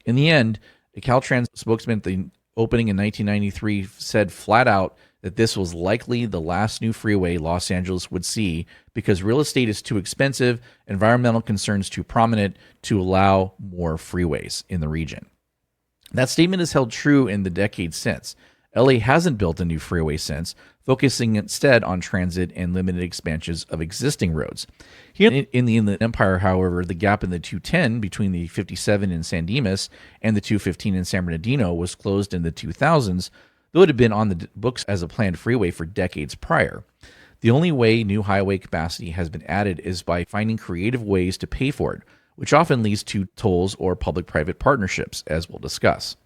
In the end, a Caltrans spokesman at the opening in 1993 said flat out that this was likely the last new freeway Los Angeles would see because real estate is too expensive, environmental concerns too prominent to allow more freeways in the region. That statement has held true in the decades since. LA hasn't built a new freeway since, focusing instead on transit and limited expansions of existing roads. Here in the Inland Empire, however, the gap in the 210 between the 57 in San Dimas and the 215 in San Bernardino was closed in the 2000s, though it had been on the books as a planned freeway for decades prior. The only way new highway capacity has been added is by finding creative ways to pay for it, which often leads to tolls or public-private partnerships, as we'll discuss.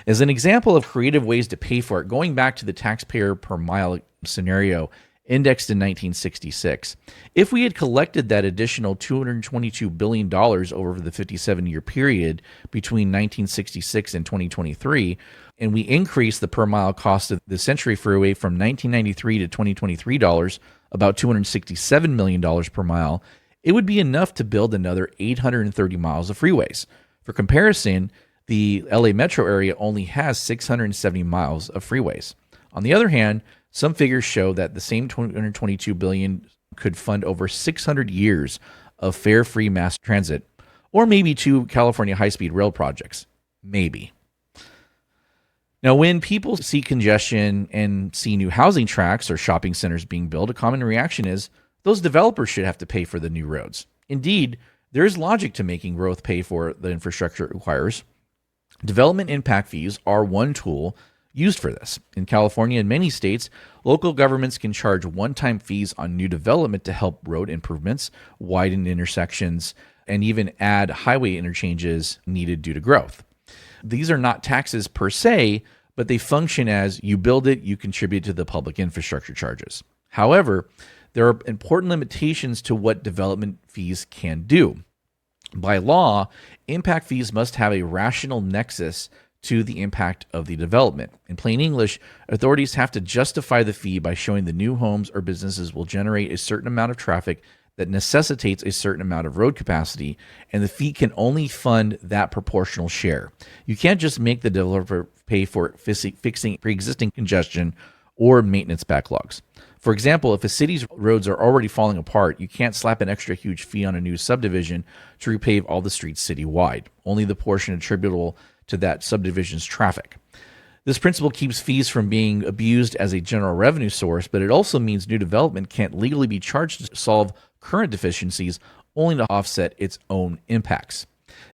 As an example of creative ways to pay for it, going back to the taxpayer per mile scenario indexed in 1966, if we had collected that additional $222 billion over the 57-year period between 1966 and 2023, and we increased the per mile cost of the Century Freeway from 1993 to 2023 dollars, about $267 million per mile, it would be enough to build another 830 miles of freeways. For comparison, the LA metro area only has 670 miles of freeways. On the other hand, some figures show that the same $222 billion could fund over 600 years of fare-free mass transit, or maybe 2 California high-speed rail projects. Maybe. Now, when people see congestion and see new housing tracts or shopping centers being built, a common reaction is, those developers should have to pay for the new roads. Indeed, there is logic to making growth pay for the infrastructure it requires. Development impact fees are one tool used for this. In California and many states, local governments can charge one-time fees on new development to help road improvements, widen intersections, and even add highway interchanges needed due to growth. These are not taxes per se, but they function as you build it, you contribute to the public infrastructure charges. However, there are important limitations to what development fees can do. By law, impact fees must have a rational nexus to the impact of the development. In plain English, authorities have to justify the fee by showing the new homes or businesses will generate a certain amount of traffic that necessitates a certain amount of road capacity, and the fee can only fund that proportional share. You can't just make the developer pay for fixing pre-existing congestion or maintenance backlogs. For example, if a city's roads are already falling apart, you can't slap an extra huge fee on a new subdivision to repave all the streets citywide, only the portion attributable to that subdivision's traffic. This principle keeps fees from being abused as a general revenue source, but it also means new development can't legally be charged to solve current deficiencies, only to offset its own impacts.